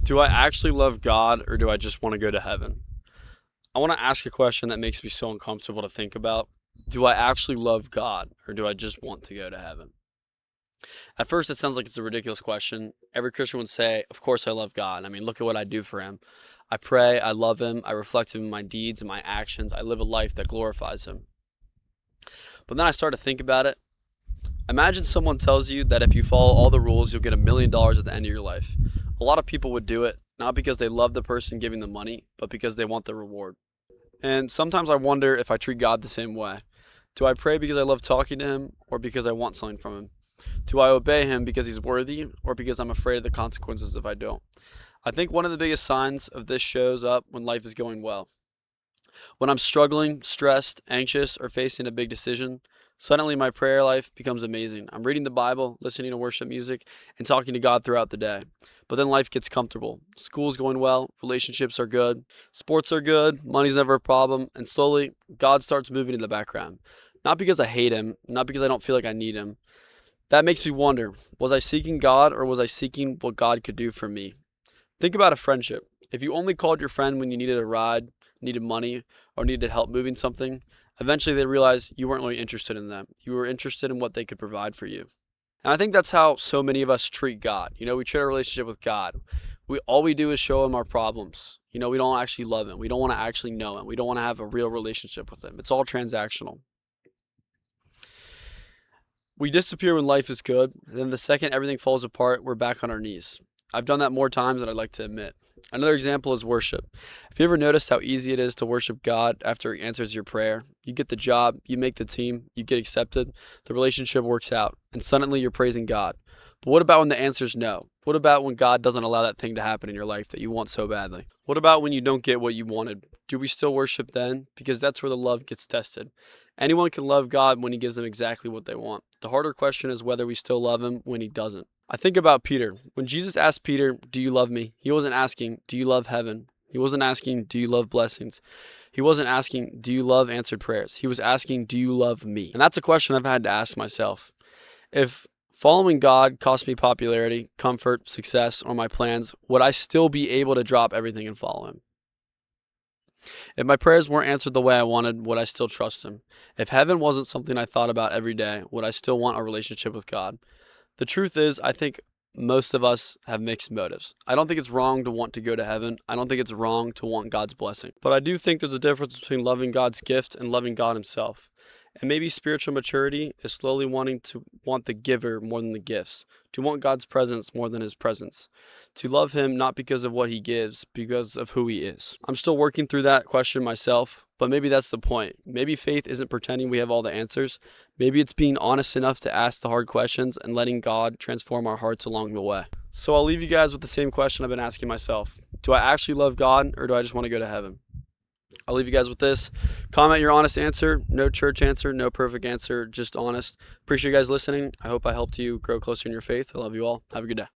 Do I actually love God or do I just want to go to heaven? I want to ask a question that makes me so uncomfortable to think about. Do I actually love God or do I just want to go to heaven? At first, it sounds like it's a ridiculous question. Every Christian would say, of course, I love God. I mean, look at what I do for Him. I pray, I love Him, I reflect Him in my deeds and my actions. I live a life that glorifies Him. But then I start to think about it. Imagine someone tells you that if you follow all the rules, you'll get $1 million at the end of your life. A lot of people would do it, not because they love the person giving the money, but because they want the reward. And sometimes I wonder if I treat God the same way. Do I pray because I love talking to Him or because I want something from Him? Do I obey Him because He's worthy or because I'm afraid of the consequences if I don't? I think one of the biggest signs of this shows up when life is going well. When I'm struggling, stressed, anxious, or facing a big decision, suddenly my prayer life becomes amazing. I'm reading the Bible, listening to worship music, and talking to God throughout the day. But then life gets comfortable. School's going well, relationships are good, sports are good, money's never a problem, and slowly God starts moving in the background. Not because I hate Him, not because I don't feel like I need Him. That makes me wonder, was I seeking God or was I seeking what God could do for me? Think about a friendship. If you only called your friend when you needed a ride, needed money, or needed help moving something, eventually they realized you weren't really interested in them. You were interested in what they could provide for you. And I think that's how so many of us treat God. We treat our relationship with God. All we do is show Him our problems. We don't actually love Him. We don't want to actually know Him. We don't want to have a real relationship with Him. It's all transactional. We disappear when life is good, and then the second everything falls apart, we're back on our knees. I've done that more times than I'd like to admit. Another example is worship. Have you ever noticed how easy it is to worship God after He answers your prayer? You get the job, you make the team, you get accepted, the relationship works out, and suddenly you're praising God. But what about when the answer's no? What about when God doesn't allow that thing to happen in your life that you want so badly? What about when you don't get what you wanted? Do we still worship then? Because that's where the love gets tested. Anyone can love God when He gives them exactly what they want. The harder question is whether we still love Him when He doesn't. I think about Peter. When Jesus asked Peter, "Do you love me?" He wasn't asking, "Do you love heaven?" He wasn't asking, "Do you love blessings?" He wasn't asking, "Do you love answered prayers?" He was asking, "Do you love me?" And that's a question I've had to ask myself. If following God cost me popularity, comfort, success, or my plans, would I still be able to drop everything and follow Him? If my prayers weren't answered the way I wanted, would I still trust Him? If heaven wasn't something I thought about every day, would I still want a relationship with God? The truth is, I think most of us have mixed motives. I don't think it's wrong to want to go to heaven. I don't think it's wrong to want God's blessing. But I do think there's a difference between loving God's gift and loving God Himself. And maybe spiritual maturity is slowly wanting to want the giver more than the gifts, to want God's presence more than His presence, to love Him not because of what He gives, because of who He is. I'm still working through that question myself, but maybe that's the point. Maybe faith isn't pretending we have all the answers. Maybe it's being honest enough to ask the hard questions and letting God transform our hearts along the way. So I'll leave you guys with the same question I've been asking myself. Do I actually love God or do I just want to go to heaven? I'll leave you guys with this. Comment your honest answer. No church answer, no perfect answer, just honest. Appreciate you guys listening. I hope I helped you grow closer in your faith. I love you all. Have a good day.